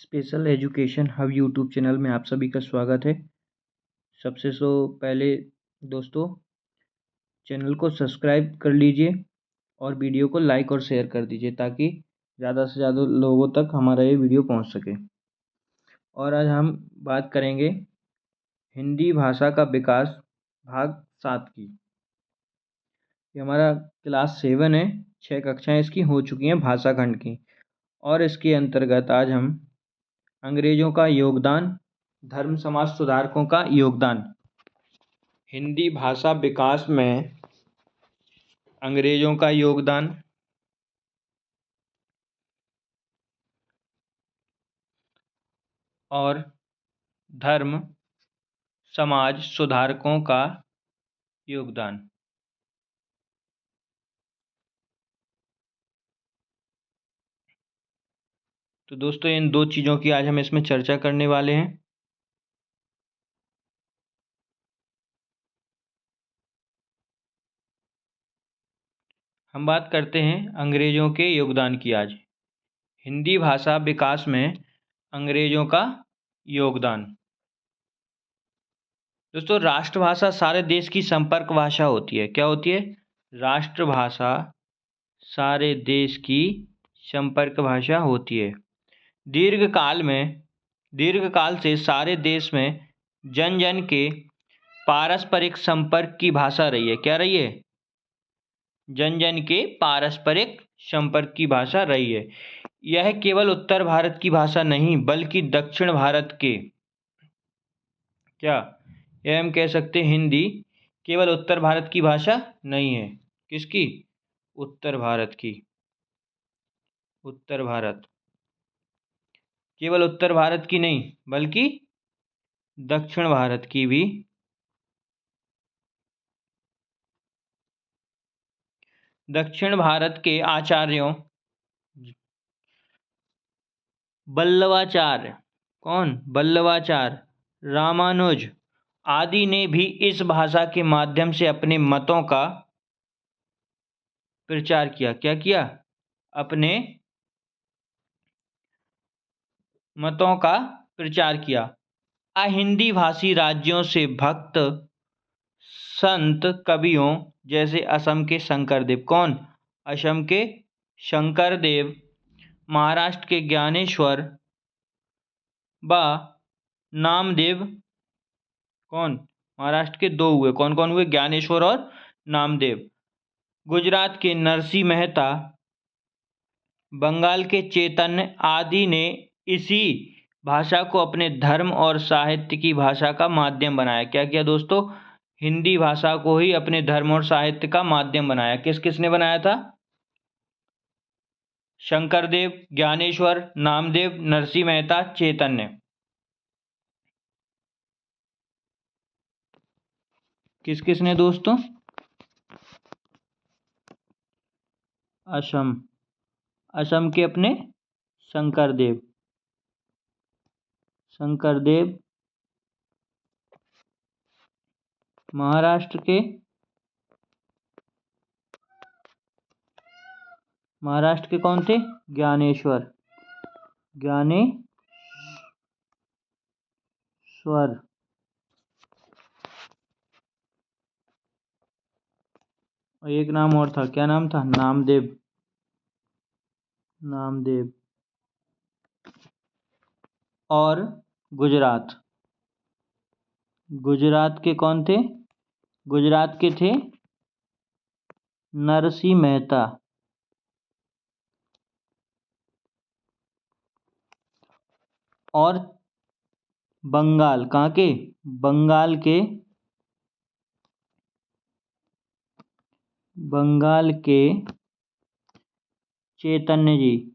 Special education hub YouTube channel में आप सभी का स्वागत है। सबसे पहले दोस्तों, चैनल को सब्सक्राइब कर लीजिए और वीडियो को लाइक और शेयर कर दीजिए ताकि ज़्यादा से ज़्यादा लोगों तक हमारा ये वीडियो पहुंच सके। और आज हम बात करेंगे हिंदी भाषा का विकास भाग 7 की। ये हमारा क्लास 7 है, 6 कक्षाएँ इसकी हो चुकी हैं भाषा खंड की। और इसके अंतर्गत आज हम अंग्रेजों का योगदान, धर्म समाज सुधारकों का योगदान, हिंदी भाषा विकास में अंग्रेजों का योगदान और धर्म समाज सुधारकों का योगदान। तो दोस्तों, इन दो चीज़ों की आज हम इसमें चर्चा करने वाले हैं। हम बात करते हैं अंग्रेजों के योगदान की। आज हिंदी भाषा विकास में अंग्रेजों का योगदान। दोस्तों, राष्ट्रभाषा सारे देश की संपर्क भाषा होती है। क्या होती है? राष्ट्रभाषा सारे देश की संपर्क भाषा होती है। दीर्घकाल से सारे देश में जन जन के पारस्परिक संपर्क की भाषा रही है। क्या रही है? जन जन के पारस्परिक संपर्क की भाषा रही है। यह केवल उत्तर भारत की भाषा नहीं बल्कि दक्षिण भारत के, क्या यह हम कह सकते हैं, हिंदी केवल उत्तर भारत की भाषा नहीं है। किसकी? उत्तर भारत की। उत्तर भारत, केवल उत्तर भारत की नहीं बल्कि दक्षिण भारत की भी दक्षिण भारत के आचार्यों बल्लवाचार्य, कौन? बल्लवाचार्य, रामानुज आदि ने भी इस भाषा के माध्यम से अपने मतों का प्रचार किया। क्या किया? अपने मतों का प्रचार किया। अहिंदी भाषी राज्यों से भक्त संत कवियों जैसे असम के शंकरदेव, कौन? असम के शंकरदेव, महाराष्ट्र के ज्ञानेश्वर व नामदेव, कौन? महाराष्ट्र के दो हुए, कौन कौन हुए? ज्ञानेश्वर और नामदेव। गुजरात के नरसिंह मेहता, बंगाल के चैतन्य आदि ने इसी भाषा को अपने धर्म और साहित्य की भाषा का माध्यम बनाया। क्या किया दोस्तों? हिंदी भाषा को ही अपने धर्म और साहित्य का माध्यम बनाया। किस किस ने बनाया था? शंकरदेव, ज्ञानेश्वर, नामदेव, नरसिंह मेहता, चैतन्य। किस किस ने दोस्तों? असम के अपने शंकरदेव, महाराष्ट्र के कौन थे? ज्ञानेश्वर, और एक नाम और था। क्या नाम था? नामदेव। और गुजरात के कौन थे? गुजरात के थे नरसिंह मेहता। और बंगाल, कहाँ के? बंगाल के चैतन्य जी।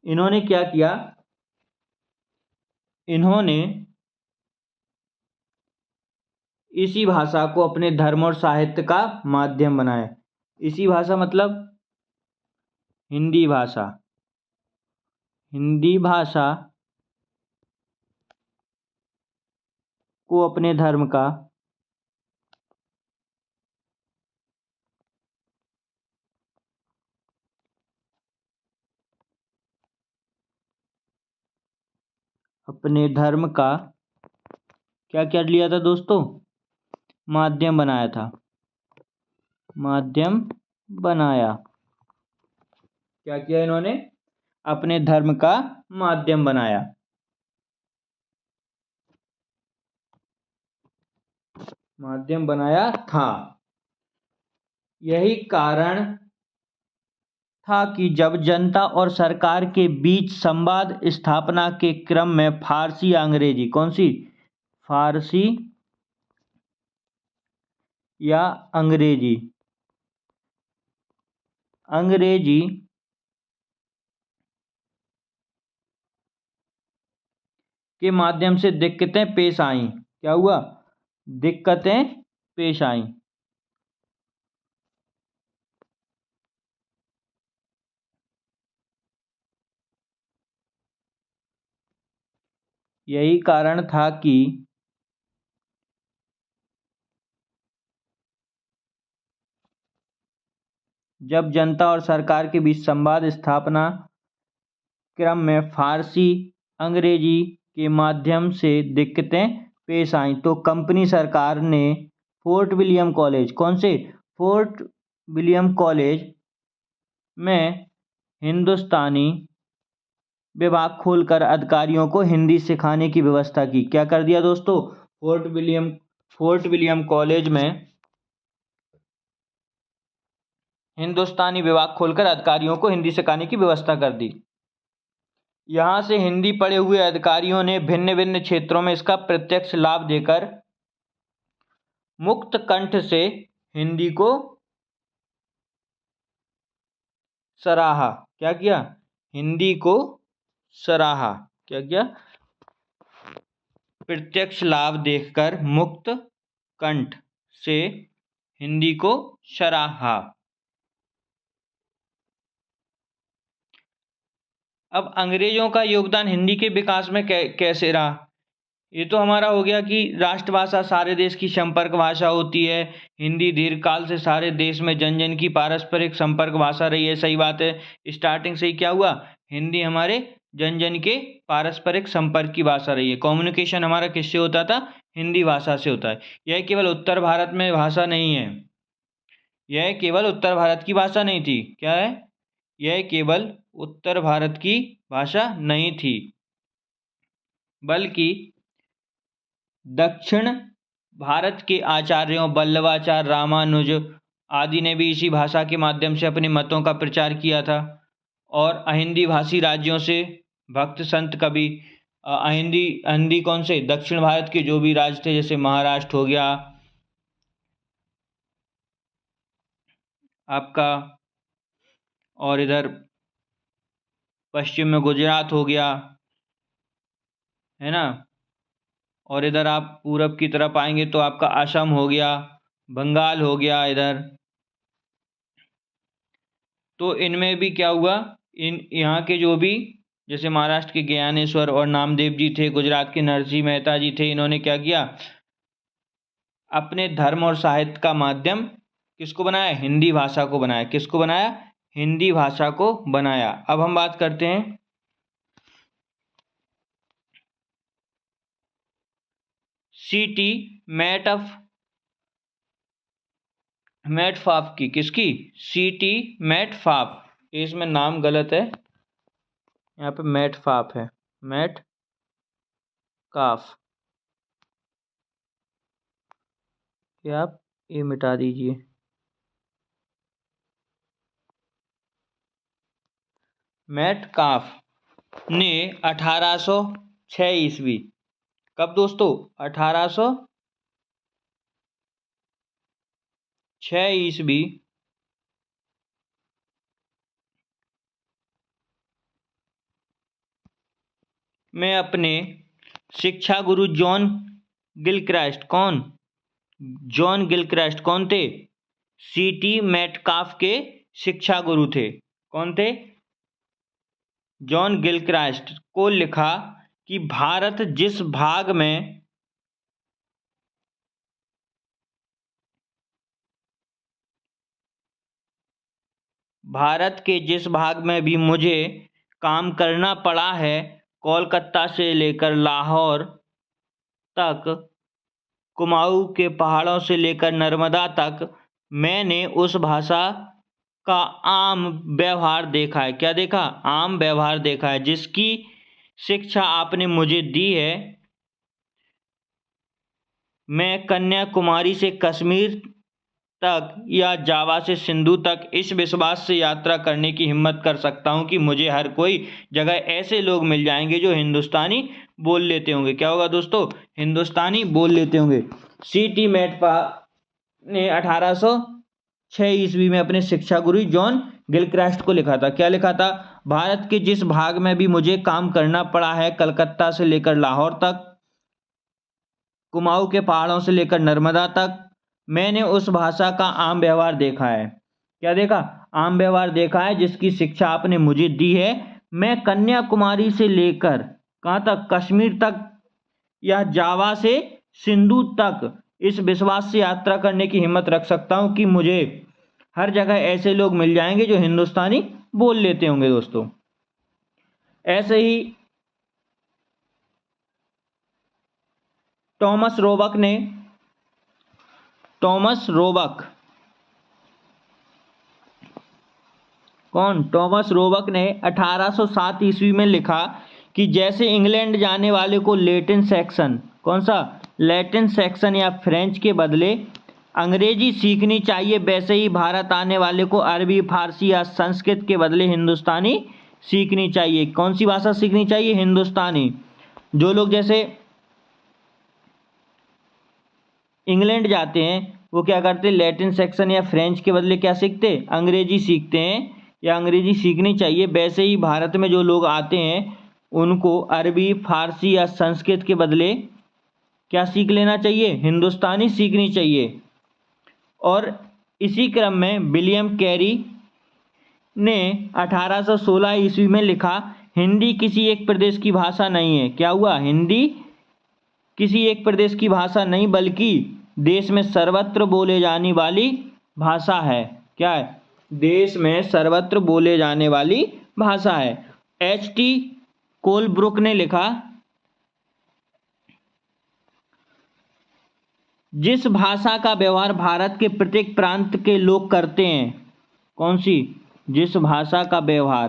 इन्होंने क्या किया? इन्होंने इसी भाषा को अपने धर्म और साहित्य का माध्यम बनाया। इसी भाषा मतलब हिंदी भाषा को अपने धर्म का अपने धर्म का क्या क्या लिया था दोस्तों? माध्यम बनाया था। माध्यम बनाया। क्या किया इन्होंने? अपने धर्म का माध्यम बनाया। माध्यम बनाया था। यही कारण था कि जब जनता और सरकार के बीच संवाद स्थापना के क्रम में फारसी या अंग्रेजी, कौन सी? फारसी या अंग्रेजी, अंग्रेजी के माध्यम से दिक्कतें पेश आईं। क्या हुआ? दिक्कतें पेश आईं। यही कारण था कि जब जनता और सरकार के बीच संवाद स्थापना क्रम में फारसी अंग्रेजी के माध्यम से दिक्कतें पेश आईं तो कंपनी सरकार ने फोर्ट विलियम कॉलेज, कौन से? फोर्ट विलियम कॉलेज में हिंदुस्तानी विभाग खोलकर अधिकारियों को हिंदी सिखाने की व्यवस्था की। क्या कर दिया दोस्तों? फोर्ट विलियम कॉलेज में हिंदुस्तानी विभाग खोलकर अधिकारियों को हिंदी सिखाने की व्यवस्था कर दी। यहाँ से हिंदी पढ़े हुए अधिकारियों ने भिन्न भिन्न क्षेत्रों में इसका प्रत्यक्ष लाभ देकर मुक्त कंठ से हिंदी को सराहा। क्या किया? हिंदी को सराहा। क्या किया? प्रत्यक्ष लाभ देखकर मुक्त कंठ से हिंदी को सराहा। अब अंग्रेजों का योगदान हिंदी के विकास में कैसे रहा? ये तो हमारा हो गया कि राष्ट्रभाषा सारे देश की संपर्क भाषा होती है। हिंदी दीर्घकाल से सारे देश में जन जन की पारस्परिक संपर्क भाषा रही है। सही बात है। स्टार्टिंग से ही क्या हुआ? हिंदी हमारे जन जन के पारस्परिक संपर्क की भाषा रही है। कम्युनिकेशन हमारा किससे होता था? हिंदी भाषा से होता है। यह केवल उत्तर भारत में भाषा नहीं है। यह केवल उत्तर भारत की भाषा नहीं थी। क्या है? यह केवल उत्तर भारत की भाषा नहीं थी, बल्कि दक्षिण भारत के आचार्यों वल्लभाचार्य, रामानुज आदि ने भी इसी भाषा के माध्यम से अपने मतों का प्रचार किया था। और अहिंदी भाषी राज्यों से भक्त संत कवि, अहिंदी हिंदी कौन से? दक्षिण भारत के जो भी राज्य थे, जैसे महाराष्ट्र हो गया आपका, और इधर पश्चिम में गुजरात हो गया, है ना, और इधर आप पूरब की तरफ आएंगे तो आपका असम हो गया, बंगाल हो गया इधर। तो इनमें भी क्या हुआ? इन यहाँ के जो भी, जैसे महाराष्ट्र के ज्ञानेश्वर और नामदेव जी थे, गुजरात के नरसिंह मेहता जी थे, इन्होंने क्या किया? अपने धर्म और साहित्य का माध्यम किसको बनाया? हिंदी भाषा को बनाया। किसको बनाया? हिंदी भाषा को बनाया। अब हम बात करते हैं सीटी मेटफाफ की। किसकी? सीटी मेटफाफ। इसमें नाम गलत है, यहाँ पे मेटफाफ है, मेट काफ। ये आप ये मिटा दीजिए। मेटकाफ ने 1806 ईस्वी, कब दोस्तों? 1806 ईस्वी में अपने शिक्षा गुरु जॉन गिलक्रास्ट, कौन? जॉन गिलक्रास्ट कौन थे? सीटी मेटकाफ के शिक्षा गुरु थे। कौन थे? जॉन गिलक्रास्ट को लिखा कि भारत जिस भाग में भारत के जिस भाग में भी मुझे काम करना पड़ा है, कोलकाता से लेकर लाहौर तक, कुमाऊं के पहाड़ों से लेकर नर्मदा तक मैंने उस भाषा का आम व्यवहार देखा है। क्या देखा? आम व्यवहार देखा है, जिसकी शिक्षा आपने मुझे दी है। मैं कन्याकुमारी से कश्मीर तक या जावा से सिंधु तक इस विश्वास से यात्रा करने की हिम्मत कर सकता हूं कि मुझे हर कोई जगह ऐसे लोग मिल जाएंगे जो हिंदुस्तानी बोल लेते होंगे। क्या होगा दोस्तों? हिंदुस्तानी बोल लेते होंगे। C.T. मेटपा ने 1806 ईस्वी में अपने शिक्षा गुरु जॉन गिलक्रास्ट को लिखा था। क्या लिखा था? भारत के जिस भाग में भी मुझे काम करना पड़ा है, कलकत्ता से लेकर लाहौर तक, कुमाऊं के पहाड़ों से लेकर नर्मदा तक, मैंने उस भाषा का आम व्यवहार देखा है। क्या देखा? आम व्यवहार देखा है, जिसकी शिक्षा आपने मुझे दी है। मैं कन्याकुमारी से लेकर कहाँ तक? कश्मीर तक या जावा से सिंधु तक इस विश्वास से यात्रा करने की हिम्मत रख सकता हूं कि मुझे हर जगह ऐसे लोग मिल जाएंगे जो हिंदुस्तानी बोल लेते होंगे। दोस्तों, ऐसे ही टॉमस रोबक ने 1807 ईस्वी में लिखा कि जैसे इंग्लैंड जाने वाले को लैटिन सेक्शन, कौन सा? लैटिन सेक्शन या फ्रेंच के बदले अंग्रेजी सीखनी चाहिए, वैसे ही भारत आने वाले को अरबी, फारसी या संस्कृत के बदले हिंदुस्तानी सीखनी चाहिए। कौन सी भाषा सीखनी चाहिए? हिंदुस्तानी। जो लोग जैसे इंग्लैंड जाते हैं वो क्या करते हैं? लैटिन सेक्शन या फ्रेंच के बदले क्या सीखते? अंग्रेजी सीखते हैं, या अंग्रेजी सीखनी चाहिए। वैसे ही भारत में जो लोग आते हैं उनको अरबी, फारसी या संस्कृत के बदले क्या सीख लेना चाहिए? हिंदुस्तानी सीखनी चाहिए। और इसी क्रम में विलियम कैरी ने 1816 ईस्वी में लिखा, हिंदी किसी एक प्रदेश की भाषा नहीं है। क्या हुआ? हिंदी किसी एक प्रदेश की भाषा नहीं, बल्कि देश में सर्वत्र बोले जाने वाली भाषा है। क्या है? देश में सर्वत्र बोले जाने वाली भाषा है। H.T. कोलब्रुक ने लिखा, जिस भाषा का व्यवहार भारत के प्रत्येक प्रांत के लोग करते हैं, कौन सी? जिस भाषा का व्यवहार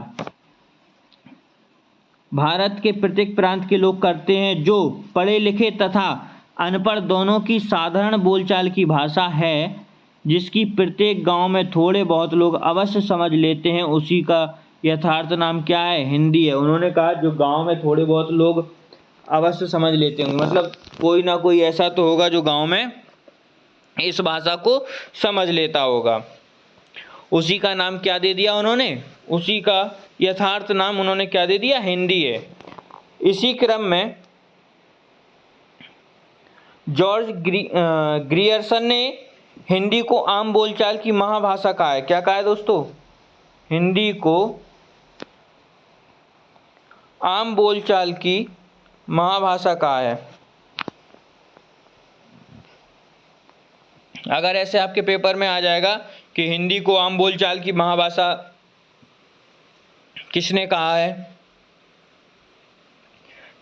भारत के प्रत्येक प्रांत के लोग करते हैं, जो पढ़े लिखे तथा अनपढ़ दोनों की साधारण बोलचाल की भाषा है, जिसकी प्रत्येक गांव में थोड़े बहुत लोग अवश्य समझ लेते हैं, उसी का यथार्थ नाम क्या है? हिंदी है। उन्होंने कहा जो गांव में थोड़े बहुत लोग अवश्य समझ लेते होंगे, मतलब कोई ना कोई ऐसा तो होगा जो गांव में इस भाषा को समझ लेता होगा। उसी का नाम क्या दे दिया उन्होंने? उसी का यथार्थ नाम उन्होंने क्या दे दिया? हिंदी है। इसी क्रम में जॉर्ज ग्रियर्सन ने हिंदी को आम बोलचाल की महाभाषा कहा है। क्या कहा है दोस्तों? हिंदी को आम बोलचाल की महाभाषा कहा है। अगर ऐसे आपके पेपर में आ जाएगा कि हिंदी को आम बोलचाल की महाभाषा किसने कहा है?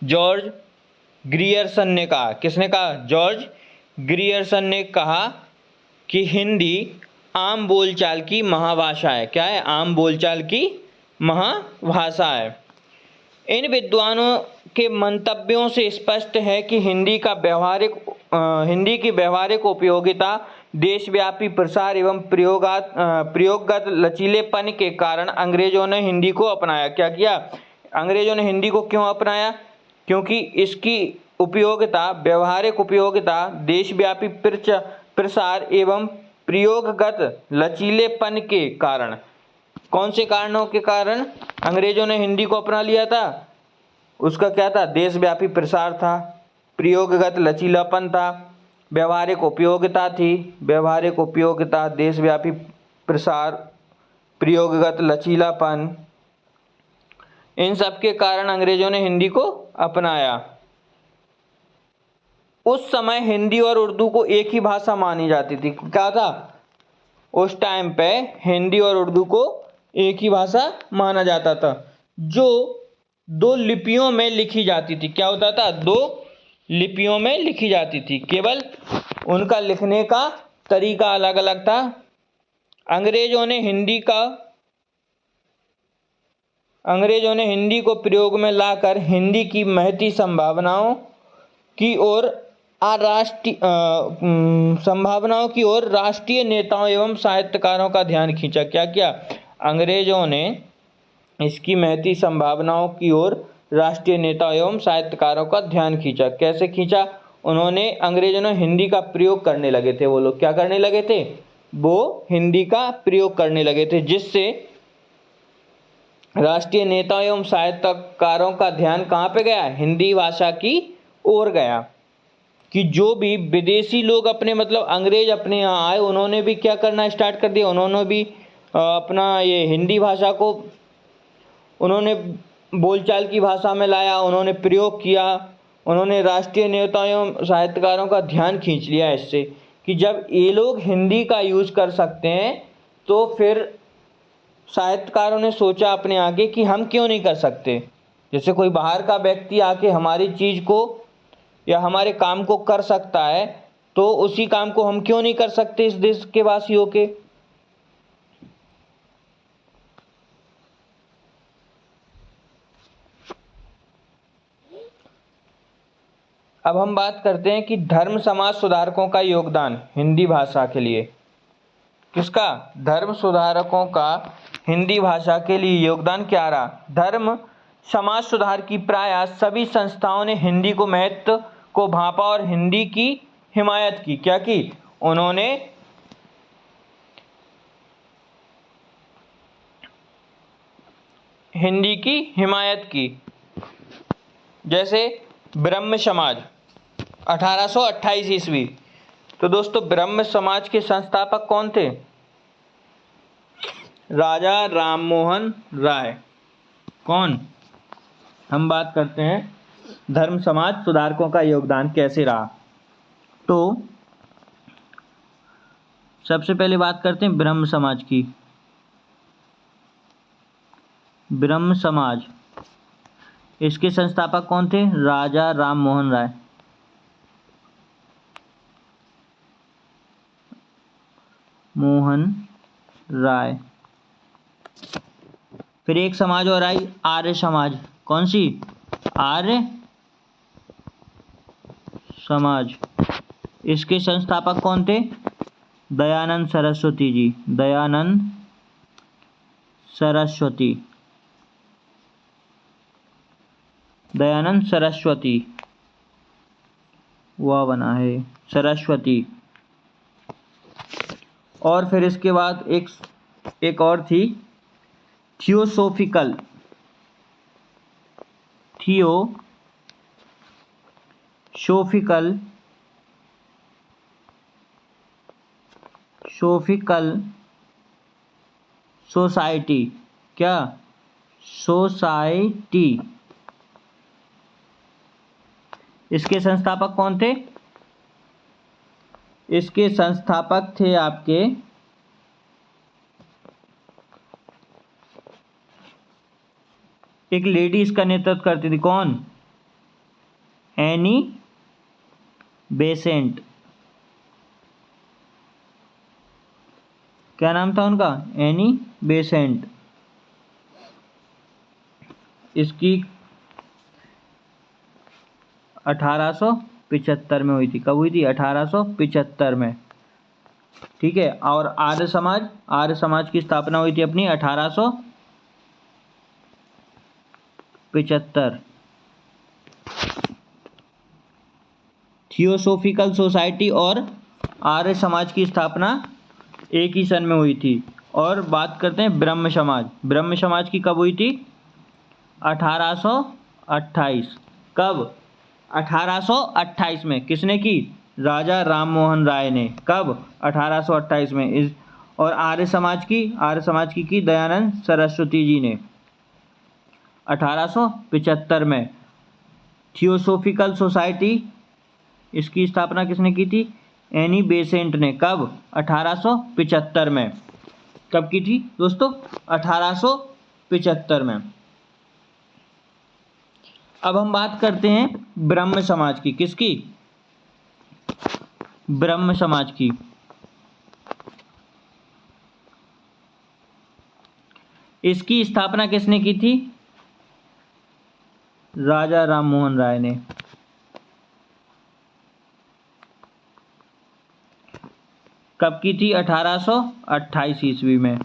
जॉर्ज ग्रियर्सन ने कहा। किसने कहा? जॉर्ज ग्रियर्सन ने कहा कि हिंदी आम बोलचाल की महाभाषा है। क्या है? आम बोलचाल की महाभाषा है। इन विद्वानों के मंतव्यों से स्पष्ट है कि हिंदी की व्यवहारिक उपयोगिता, देशव्यापी प्रसार एवं प्रयोगगत लचीलेपन के कारण अंग्रेजों ने हिंदी को अपनाया। क्या किया? अंग्रेजों ने हिंदी को क्यों अपनाया? क्योंकि इसकी उपयोगिता, व्यवहारिक उपयोगिता, देशव्यापी प्रसार एवं प्रयोगगत लचीलेपन के कारण। कौन से कारणों के कारण अंग्रेजों ने हिंदी को अपना लिया था? उसका क्या था? देशव्यापी प्रसार था, प्रयोगगत लचीलापन था, व्यवहारिक उपयोगिता थी। व्यवहारिक उपयोगिता, देशव्यापी प्रसार, प्रयोगगत लचीलापन, इन सब के कारण अंग्रेजों ने हिंदी को अपनाया। उस समय हिंदी और उर्दू को एक ही भाषा मानी जाती थी। क्या था? उस टाइम पे हिंदी और उर्दू को एक ही भाषा माना जाता था। जो दो लिपियों में लिखी जाती थी। क्या होता था? दो लिपियों में लिखी जाती थी, केवल उनका लिखने का तरीका अलग अलग था। अंग्रेजों ने हिंदी को प्रयोग में लाकर हिंदी की महती संभावनाओं की ओर राष्ट्रीय नेताओं एवं साहित्यकारों का ध्यान खींचा। क्या किया? अंग्रेजों ने इसकी महती संभावनाओं की ओर राष्ट्रीय नेताओं एवं साहित्यकारों का ध्यान खींचा। कैसे खींचा? अंग्रेजों ने हिंदी का प्रयोग करने लगे थे। वो लोग क्या करने लगे थे? वो हिंदी का प्रयोग करने लगे थे, जिससे राष्ट्रीय नेताओं एवं साहित्यकारों का ध्यान कहाँ पे गया? हिंदी भाषा की ओर गया। कि जो भी विदेशी लोग अंग्रेज अपने यहाँ आए, उन्होंने भी क्या करना स्टार्ट कर दिया? उन्होंने भी अपना ये हिंदी भाषा को उन्होंने बोलचाल की भाषा में लाया, उन्होंने प्रयोग किया, उन्होंने राष्ट्रीय नेताओं एवं साहित्यकारों का ध्यान खींच लिया इससे, कि जब ये लोग हिंदी का यूज़ कर सकते हैं तो फिर साहित्यकारों ने सोचा अपने आगे कि हम क्यों नहीं कर सकते। जैसे कोई बाहर का व्यक्ति आके हमारी चीज़ को या हमारे काम को कर सकता है, तो उसी काम को हम क्यों नहीं कर सकते इस देश के वासियों के। अब हम बात करते हैं कि धर्म समाज सुधारकों का योगदान हिंदी भाषा के लिए। किसका? धर्म सुधारकों का हिंदी भाषा के लिए योगदान क्या रहा? धर्म समाज सुधार की प्राय सभी संस्थाओं ने हिंदी को महत्व को भांपा और हिंदी की हिमायत की। क्या की? उन्होंने हिंदी की हिमायत की। जैसे ब्रह्म समाज 1828 ईस्वी। तो दोस्तों, ब्रह्म समाज के संस्थापक कौन थे? राजा राममोहन राय। कौन? हम बात करते हैं धर्म समाज सुधारकों का योगदान कैसे रहा। तो सबसे पहले बात करते हैं ब्रह्म समाज की। ब्रह्म समाज, इसके संस्थापक कौन थे? राजा राममोहन राय। फिर एक समाज और आई, आर्य समाज। कौन सी? आर्य समाज। इसके संस्थापक कौन थे? दयानंद सरस्वती जी। दयानंद सरस्वती वह बना है सरस्वती। और फिर इसके बाद एक और थी, थियोसोफिकल सोसाइटी। क्या? सोसाइटी। इसके संस्थापक कौन थे? इसके संस्थापक थे आपके एक लेडी इसका नेतृत्व करती थी। कौन? Annie Besant. क्या नाम था उनका? Annie Besant. इसकी 1875 में हुई थी। कब हुई थी? 1875 में। ठीक है। और आर्य समाज की स्थापना हुई थी अपनी 1875। थियोसोफिकल सोसाइटी और आर्य समाज की स्थापना एक ही सन में हुई थी। और बात करते हैं ब्रह्म समाज की कब हुई थी? 1828। कब? 1828 में। किसने की? राजा राममोहन राय ने। कब? 1828 में। और आर्य समाज की दयानंद सरस्वती जी ने 1875 में। थियोसोफिकल सोसाइटी, इसकी स्थापना किसने की थी? एनी बेसेंट ने। कब? 1875 में। कब की थी दोस्तों? 1875 में। अब हम बात करते हैं ब्रह्म समाज की। किसकी? ब्रह्म समाज की। इसकी स्थापना किसने की थी? राजा राममोहन राय ने। कब की थी? 1828 ईस्वी में।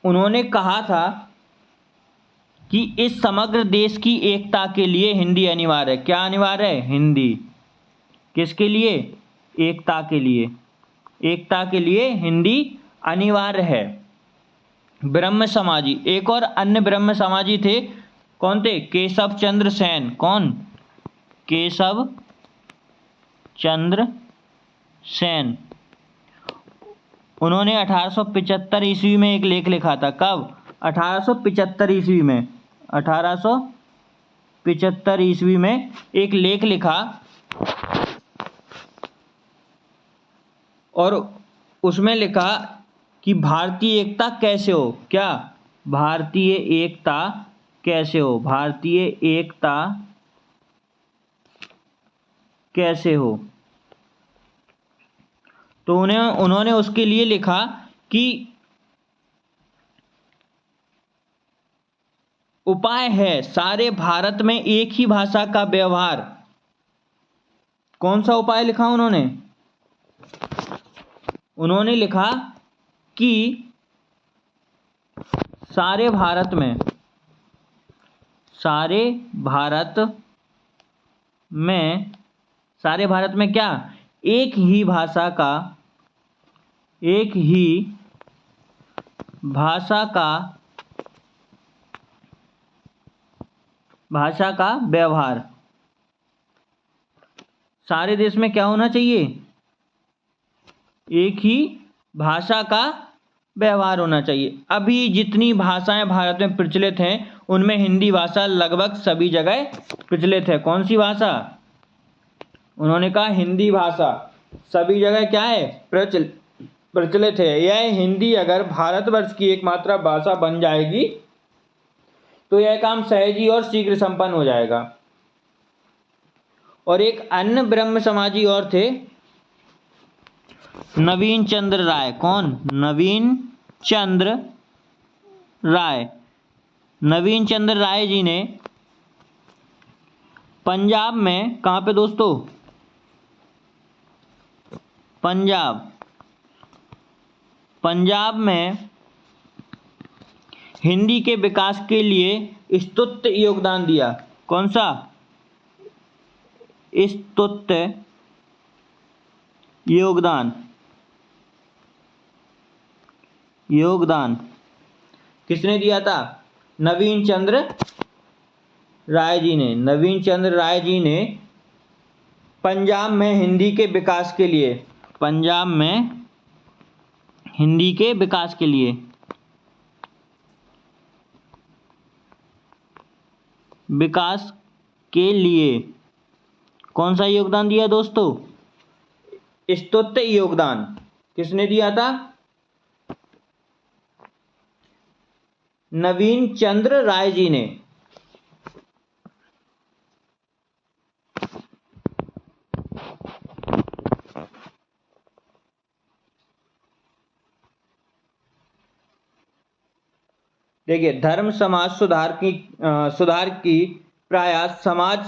उन्होंने कहा था कि इस समग्र देश की एकता के लिए हिंदी अनिवार्य है। क्या अनिवार्य है? हिंदी। किसके लिए? एकता के लिए। एकता के लिए हिंदी अनिवार्य है। ब्रह्म समाजी, एक और अन्य ब्रह्म समाजी थे। कौन थे? केशव चंद्र सेन। कौन? केशव चंद्र सेन। उन्होंने 1875 ईस्वी में एक लेख लिखा था। कब? 1875 ईस्वी में। 1875 ईस्वी में एक लेख लिखा और उसमें लिखा कि भारतीय एकता कैसे हो। क्या? भारतीय एकता कैसे हो। भारतीय एकता कैसे हो। तो उन्होंने उसके लिए लिखा कि उपाय है सारे भारत में एक ही भाषा का व्यवहार। कौन सा उपाय लिखा उन्होंने? उन्होंने लिखा कि सारे भारत में क्या? एक ही भाषा का व्यवहार। सारे देश में क्या होना चाहिए? एक ही भाषा का व्यवहार होना चाहिए। अभी जितनी भाषाएं भारत में प्रचलित हैं उनमें हिंदी भाषा लगभग सभी जगह प्रचलित है। कौन सी भाषा? उन्होंने कहा हिंदी भाषा सभी जगह क्या है? प्रचलित है। यह हिंदी अगर भारतवर्ष की एकमात्र भाषा बन जाएगी तो यह काम सहज ही और शीघ्र संपन्न हो जाएगा। और एक अन्य ब्रह्म समाजी और थे, नवीन चंद्र राय। कौन? नवीन चंद्र राय। नवीन चंद्र राय जी ने पंजाब में, कहाँ पे दोस्तों? पंजाब में हिंदी के विकास के लिए स्तुत्य योगदान दिया। कौन सा? स्तुत्य योगदान किसने दिया था? नवीन चंद्र राय जी ने। नवीन चंद्र राय जी ने पंजाब में हिंदी के विकास के लिए कौन सा योगदान दिया दोस्तों? स्तुत्य योगदान। किसने दिया था? नवीन चंद्र राय जी ने। देखिए, धर्म समाज सुधार की प्रयास समाज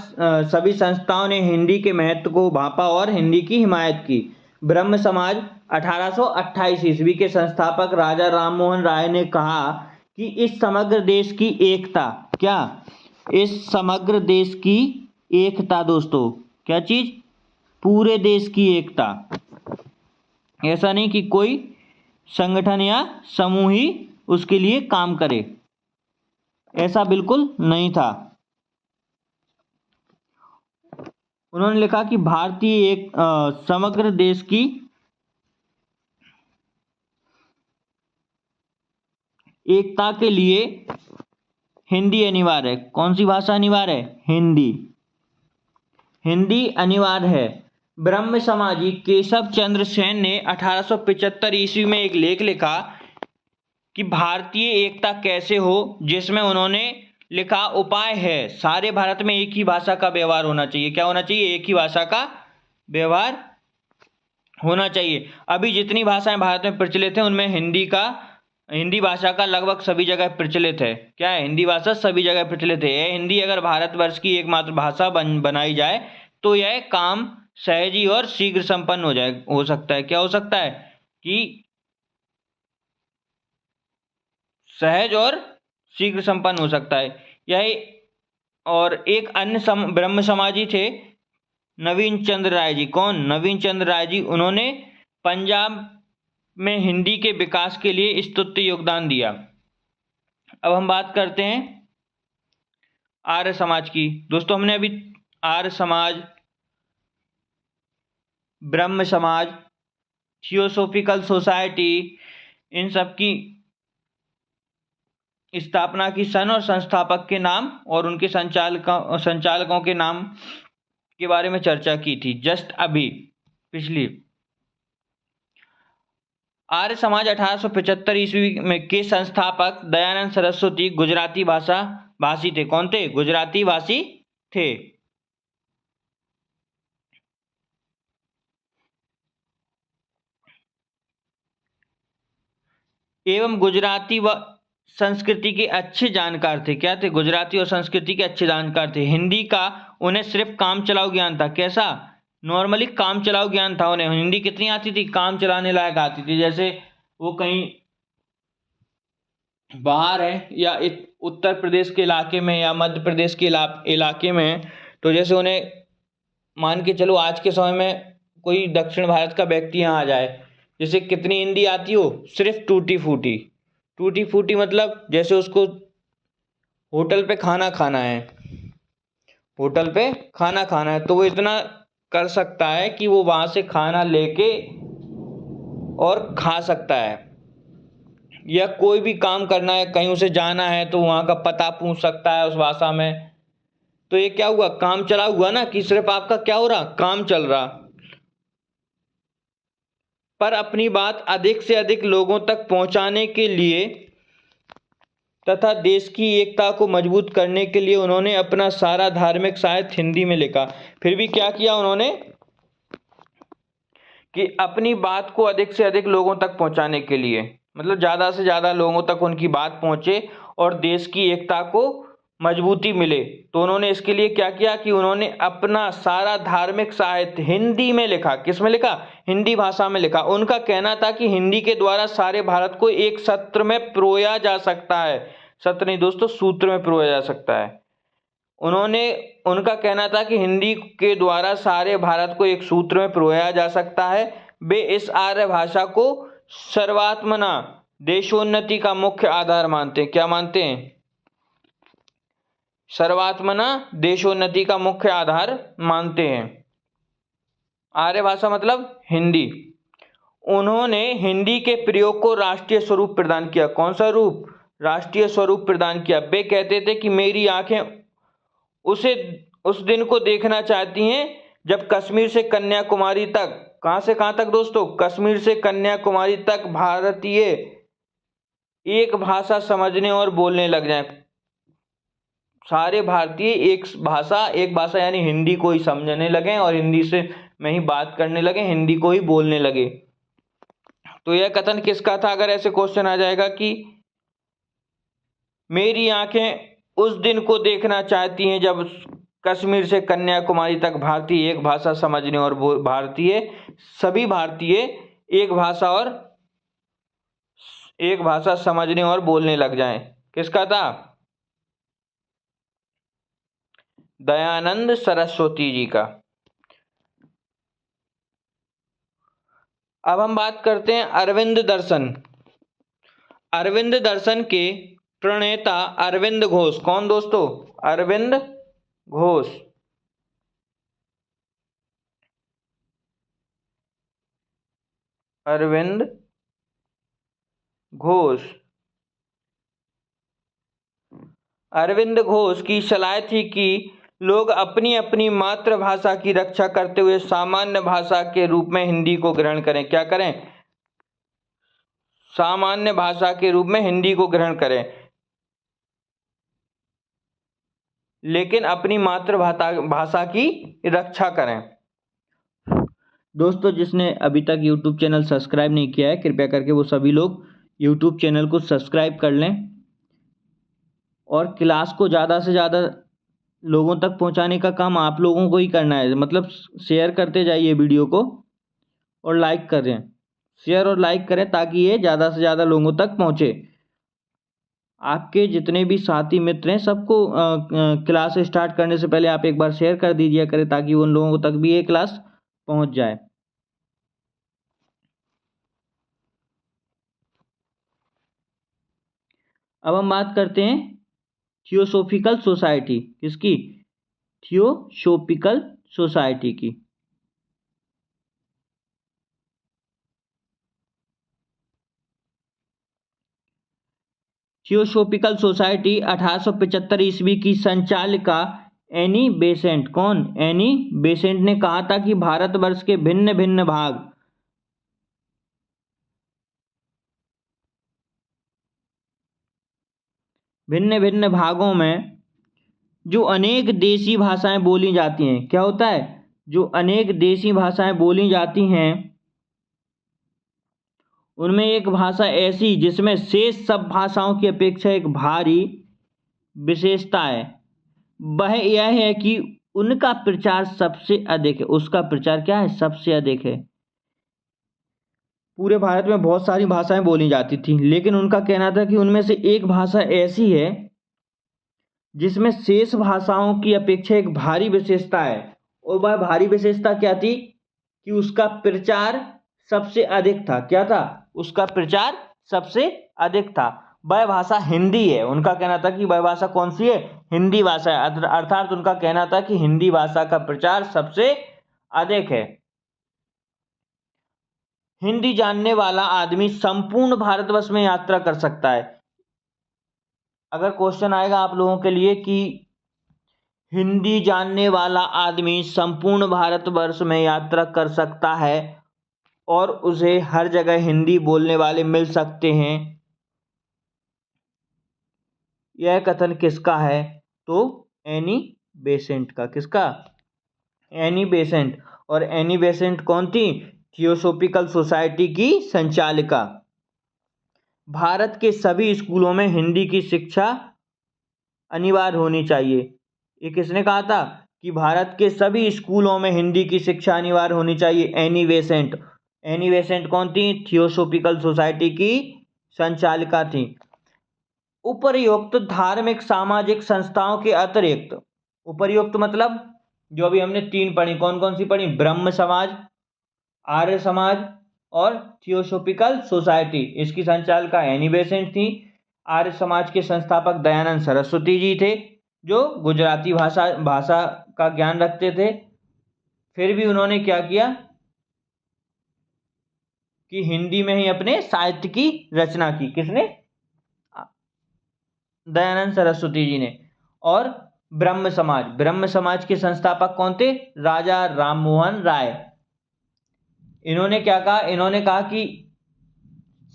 सभी संस्थाओं ने हिंदी के महत्व को भांपा और हिंदी की हिमायत की। ब्रह्म समाज 1828 ईस्वी के संस्थापक राजा राममोहन राय ने कहा कि इस समग्र देश की एकता, क्या? इस समग्र देश की एकता दोस्तों, क्या चीज? पूरे देश की एकता। ऐसा नहीं कि कोई संगठन या समूह ही उसके लिए काम करे, ऐसा बिल्कुल नहीं था। उन्होंने लिखा कि भारतीय समग्र देश की एकता के लिए हिंदी अनिवार्य है। कौन सी भाषा अनिवार्य है? हिंदी अनिवार्य है। ब्रह्म समाजी केशव चंद्र सेन ने 1875 ईस्वी में एक लेख लिखा कि भारतीय एकता कैसे हो, जिसमें उन्होंने लिखा उपाय है सारे भारत में एक ही भाषा का व्यवहार होना चाहिए। क्या होना चाहिए? एक ही भाषा का व्यवहार होना चाहिए। अभी जितनी भाषाएं भारत में प्रचलित हैं उनमें हिंदी भाषा का लगभग सभी जगह प्रचलित है। क्या है? हिंदी भाषा सभी जगह प्रचलित है। यह हिंदी अगर भारतवर्ष की एकमात्र भाषा बनाई जाए तो यह काम सहज ही और शीघ्र संपन्न हो सकता है। क्या हो सकता है? कि सहज और शीघ्र संपन्न हो सकता है यह। और एक अन्य ब्रह्म समाजी थे नवीन चंद्र राय जी। कौन? नवीन चंद्र राय जी। उन्होंने पंजाब में हिंदी के विकास के लिए स्तुत्य योगदान दिया। अब हम बात करते हैं आर्य समाज की। दोस्तों हमने अभी आर्य समाज, ब्रह्म समाज, थियोसॉफिकल सोसाइटी, इन सब की स्थापना की सन और संस्थापक के नाम और उनके संचालकों के नाम के बारे में चर्चा की थी जस्ट अभी पिछली। आर्य समाज 1875 ईस्वी में के संस्थापक दयानंद सरस्वती गुजराती भाषी थे। कौन थे? गुजराती भाषी थे। एवं गुजराती व संस्कृति के अच्छे जानकार थे। क्या थे? गुजराती और संस्कृति के अच्छे जानकार थे। हिंदी का उन्हें सिर्फ काम चलाऊ ज्ञान था। कैसा? नॉर्मली काम चलाऊ ज्ञान था उन्हें। हिंदी कितनी आती थी? काम चलाने लायक आती थी। जैसे वो कहीं बाहर है या उत्तर प्रदेश के इलाके में या मध्य प्रदेश के इलाके में है, तो जैसे उन्हें मान के चलो आज के समय में कोई दक्षिण भारत का व्यक्ति यहाँ आ जाए, जैसे कितनी हिंदी आती हो? सिर्फ टूटी फूटी। टूटी फूटी मतलब जैसे उसको होटल पे खाना खाना है, होटल पे खाना खाना है तो वो इतना कर सकता है कि वो वहाँ से खाना लेके और खा सकता है। या कोई भी काम करना है, कहीं उसे जाना है तो वहाँ का पता पूछ सकता है उस भाषा में। तो ये क्या हुआ? काम चला हुआ ना, कि सिर्फ आपका क्या हो रहा? काम चल रहा। पर अपनी बात अधिक से अधिक लोगों तक पहुंचाने के लिए तथा देश की एकता को मजबूत करने के लिए उन्होंने अपना सारा धार्मिक साहित्य हिंदी में लिखा। फिर भी क्या किया उन्होंने? कि अपनी बात को अधिक से अधिक लोगों तक पहुंचाने के लिए, मतलब ज़्यादा से ज़्यादा लोगों तक उनकी बात पहुंचे और देश की एकता को मजबूती मिले, तो उन्होंने इसके लिए क्या किया कि उन्होंने अपना सारा धार्मिक साहित्य हिंदी में लिखा। किस में लिखा? हिंदी भाषा में लिखा। उनका कहना था कि हिंदी के द्वारा सारे भारत को एक सत्र में पिरोया जा सकता है। सत्र नहीं दोस्तों, सूत्र में पिरोया जा सकता है। उनका कहना था कि हिंदी के द्वारा सारे भारत को एक सूत्र में पिरोया जा सकता है। वे इस आर्य भाषा को सर्वात्मना देशोन्नति का मुख्य आधार मानते हैं। क्या मानते हैं? सर्वात्मना देशोन्नति का मुख्य आधार मानते हैं। आर्य भाषा मतलब हिंदी। उन्होंने हिंदी के प्रयोग को राष्ट्रीय स्वरूप प्रदान किया। कौन सा रूप? राष्ट्रीय स्वरूप प्रदान किया। वे कहते थे कि मेरी आंखें उस दिन को देखना चाहती हैं जब कश्मीर से कन्याकुमारी तक, कहां से कहां तक दोस्तों? कश्मीर से कन्याकुमारी तक भारतीय एक भाषा समझने और बोलने लग जाएं। सारे भारतीय एक भाषा यानी हिंदी को ही समझने लगे और हिंदी से में ही बात करने लगे, हिंदी को ही बोलने लगे। तो यह कथन किसका था? अगर ऐसे क्वेश्चन आ जाएगा कि मेरी आंखें उस दिन को देखना चाहती हैं जब कश्मीर से कन्याकुमारी तक भारतीय एक भाषा समझने और सभी भारतीय एक भाषा समझने और बोलने लग जाएं। किसका था? दयानंद सरस्वती जी का। अब हम बात करते हैं अरविंद दर्शन। अरविंद दर्शन के प्रणेता अरविंद घोष। कौन दोस्तों? अरविंद घोष। अरविंद घोष। अरविंद घोष की सलाह थी कि लोग अपनी अपनी मातृभाषा की रक्षा करते हुए सामान्य भाषा के रूप में हिंदी को ग्रहण करें। क्या करें? सामान्य भाषा के रूप में हिंदी को ग्रहण करें, लेकिन अपनी मातृभाषा की रक्षा करें। दोस्तों, जिसने अभी तक YouTube चैनल सब्सक्राइब नहीं किया है, कृपया करके वो सभी लोग YouTube चैनल को सब्सक्राइब कर लें और क्लास को ज़्यादा से ज़्यादा लोगों तक पहुंचाने का काम आप लोगों को ही करना है। मतलब शेयर करते जाइए वीडियो को और लाइक करें, शेयर और लाइक करें ताकि ये ज़्यादा से ज़्यादा लोगों तक पहुंचे। आपके जितने भी साथी मित्र हैं सबको क्लास स्टार्ट करने से पहले आप एक बार शेयर कर दीजिए करें ताकि उन लोगों तक भी ये क्लास पहुंच जाए। अब हम बात करते हैं थियोसॉफिकल सोसाइटी, किसकी? थियोसॉफिकल सोसाइटी की। थियोसॉफिकल सोसाइटी 1875 ईस्वी की संचालिका एनी बेसेंट, कौन? एनी बेसेंट ने कहा था कि भारतवर्ष के भिन्न भिन्न भागों में जो अनेक देशी भाषाएं बोली जाती हैं, क्या होता है? जो अनेक देशी भाषाएं बोली जाती हैं उनमें एक भाषा ऐसी जिसमें शेष सब भाषाओं की अपेक्षा एक भारी विशेषता है, वह यह है कि उनका प्रचार सबसे अधिक है। उसका प्रचार क्या है? सबसे अधिक है। पूरे भारत में बहुत सारी भाषाएं बोली जाती थी, लेकिन उनका कहना था कि उनमें से एक भाषा ऐसी है जिसमें शेष भाषाओं की अपेक्षा एक भारी विशेषता है। और वह भारी विशेषता क्या थी? कि उसका प्रचार सबसे अधिक था। क्या था? उसका प्रचार सबसे अधिक था। वह भाषा हिंदी है। उनका कहना था कि वह भाषा कौन सी है? हिंदी भाषा है। अर्थात उनका कहना था कि हिंदी भाषा का प्रचार सबसे अधिक है। हिंदी जानने वाला आदमी संपूर्ण भारतवर्ष में यात्रा कर सकता है। अगर क्वेश्चन आएगा आप लोगों के लिए कि हिंदी जानने वाला आदमी संपूर्ण भारतवर्ष में यात्रा कर सकता है और उसे हर जगह हिंदी बोलने वाले मिल सकते हैं, यह कथन किसका है? तो एनी बेसेंट का। किसका? Annie Besant. और एनी बेसेंट कौन थी? थियोसॉफिकल सोसाइटी की संचालिका। भारत के सभी स्कूलों में हिंदी की शिक्षा अनिवार्य होनी चाहिए। ये किसने कहा था? कि भारत के सभी स्कूलों में हिंदी की शिक्षा अनिवार्य होनी चाहिए। Annie Besant. एनी बेसेंट कौन थी? थियोसॉफिकल सोसाइटी की संचालिका थी। उपर्युक्त धार्मिक सामाजिक संस्थाओं के अतिरिक्त, उपर्युक्त मतलब जो अभी हमने तीन पढ़ी, कौन कौन सी पढ़ी? ब्रह्म समाज, आर्य समाज और थियोसॉफिकल सोसाइटी। इसकी संचालिका एनी बेसेंट थी। आर्य समाज के संस्थापक दयानंद सरस्वती जी थे, जो गुजराती भाषा का ज्ञान रखते थे। फिर भी उन्होंने क्या किया कि हिंदी में ही अपने साहित्य की रचना की। किसने? दयानंद सरस्वती जी ने। और ब्रह्म समाज के संस्थापक कौन थे? राजा राममोहन राय। इन्होंने क्या कहा? इन्होंने कहा कि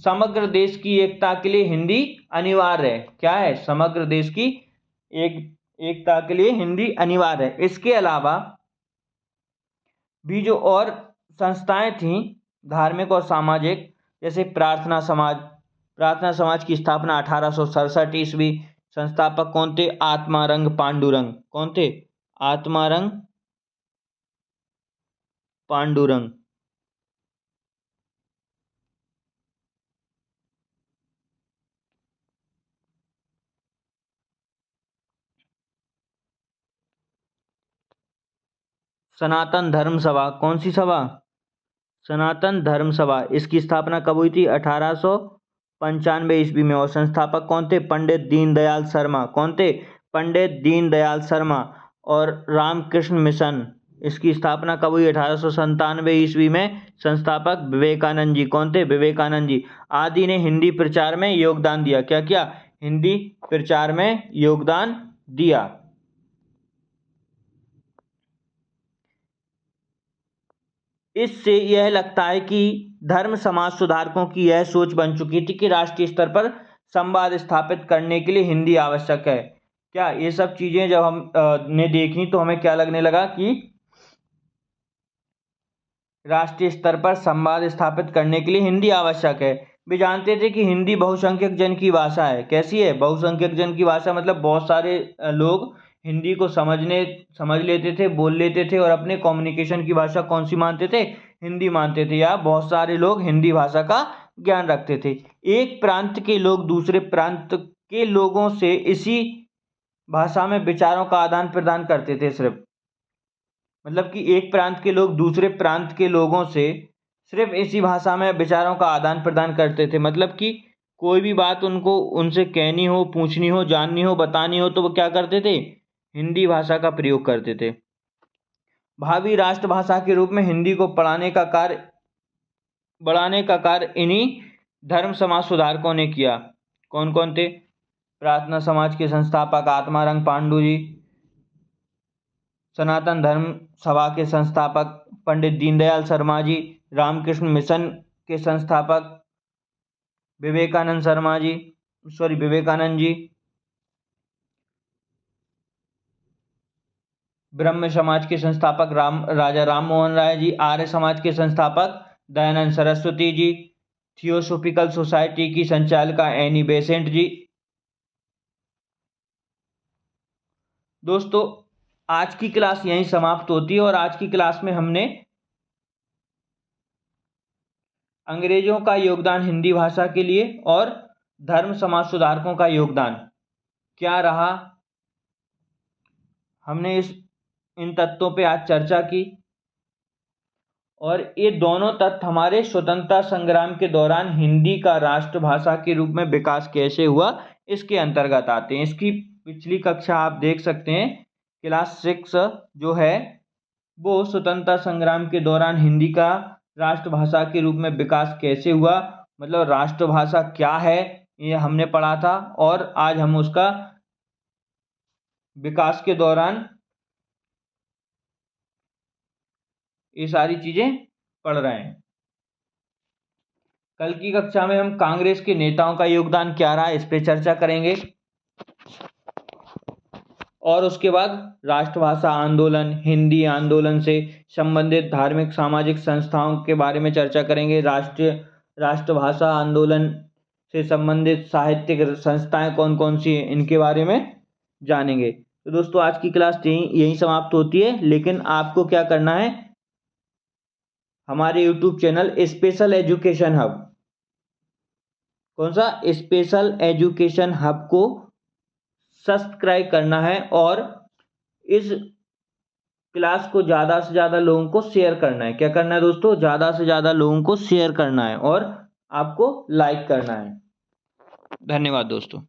समग्र देश की एकता के लिए हिंदी अनिवार्य है। क्या है? समग्र देश की एकता के लिए हिंदी अनिवार्य है। इसके अलावा भी जो और संस्थाएं थीं धार्मिक और सामाजिक, जैसे प्रार्थना समाज की स्थापना 1867 ईस्वी। संस्थापक कौन थे? आत्मारंग पांडुरंग। कौन थे? आत्मारंग पांडुरंग। सनातन धर्म सभा, कौन सी सभा? सनातन धर्म सभा। इसकी स्थापना कब हुई थी? 1895 ईस्वी में। और संस्थापक कौन थे? पंडित दीनदयाल शर्मा। कौन थे? पंडित दीनदयाल शर्मा। और रामकृष्ण मिशन, इसकी स्थापना कब हुई? 1897 ईस्वी में। संस्थापक विवेकानंद जी। कौन थे? विवेकानंद जी आदि ने हिंदी प्रचार में योगदान दिया। क्या किया? हिंदी प्रचार में योगदान दिया। इससे यह लगता है कि धर्म समाज सुधारकों की यह सोच बन चुकी थी कि राष्ट्रीय स्तर पर संवाद स्थापित करने के लिए हिंदी आवश्यक है। क्या ये सब चीजें जब हम ने देखी तो हमें क्या लगने लगा कि राष्ट्रीय स्तर पर संवाद स्थापित करने के लिए हिंदी आवश्यक है। वे जानते थे कि हिंदी बहुसंख्यक जन की भाषा है। कैसी है? बहुसंख्यक जन की भाषा मतलब बहुत सारे लोग हिंदी को समझ लेते थे, बोल लेते थे और अपने कम्युनिकेशन की भाषा कौन सी मानते थे? हिंदी मानते थे, या बहुत सारे लोग हिंदी भाषा का ज्ञान रखते थे। एक प्रांत के लोग दूसरे प्रांत के लोगों से इसी भाषा में विचारों का आदान प्रदान करते थे। सिर्फ मतलब कि एक प्रांत के लोग दूसरे प्रांत के लोगों से सिर्फ इसी भाषा में विचारों का आदान प्रदान करते थे। मतलब कि कोई भी बात उनको उनसे कहनी हो, पूछनी हो, जाननी हो, बतानी हो तो वो क्या करते थे? हिंदी भाषा का प्रयोग करते थे। भावी राष्ट्रभाषा के रूप में हिंदी को बढ़ाने का कार्य इन्हीं धर्म समाज सुधारकों ने किया। कौन कौन थे? प्रार्थना समाज के संस्थापक आत्माराम पांडु जी, सनातन धर्म सभा के संस्थापक पंडित दीनदयाल शर्मा जी, रामकृष्ण मिशन के संस्थापक विवेकानंद जी, ब्रह्म समाज के संस्थापक राजा राम मोहन राय जी, आर्य समाज के संस्थापक दयानंद सरस्वती जी, थियोसोफिकल सोसाइटी की संचालिका एनी बेसेंट जी। दोस्तों, आज की क्लास यहीं समाप्त होती है और आज की क्लास में हमने अंग्रेजों का योगदान हिंदी भाषा के लिए और धर्म समाज सुधारकों का योगदान क्या रहा, हमने इन तथ्यों पे आज चर्चा की। और ये दोनों तथ्य हमारे स्वतंत्रता संग्राम के दौरान हिंदी का राष्ट्रभाषा के रूप में विकास कैसे हुआ इसके अंतर्गत आते हैं। इसकी पिछली कक्षा आप देख सकते हैं, क्लास 6 जो है वो स्वतंत्रता संग्राम के दौरान हिंदी का राष्ट्रभाषा के रूप में विकास कैसे हुआ, मतलब राष्ट्रभाषा क्या है ये हमने पढ़ा था। और आज हम उसका विकास के दौरान ये सारी चीजें पढ़ रहे हैं। कल की कक्षा में हम कांग्रेस के नेताओं का योगदान क्या रहा इस पे चर्चा करेंगे और उसके बाद राष्ट्रभाषा आंदोलन, हिंदी आंदोलन से संबंधित धार्मिक सामाजिक संस्थाओं के बारे में चर्चा करेंगे। राष्ट्रभाषा आंदोलन से संबंधित साहित्यिक संस्थाएं कौन कौन सी हैं इनके बारे में जानेंगे। तो दोस्तों, आज की क्लास यहीं समाप्त होती है, लेकिन आपको क्या करना है, हमारे YouTube channel special education hub, कौन सा? स्पेशल एजुकेशन हब को सब्सक्राइब करना है और इस क्लास को ज़्यादा से ज़्यादा लोगों को शेयर करना है। क्या करना है दोस्तों? ज़्यादा से ज़्यादा लोगों को शेयर करना है और आपको लाइक करना है। धन्यवाद दोस्तों।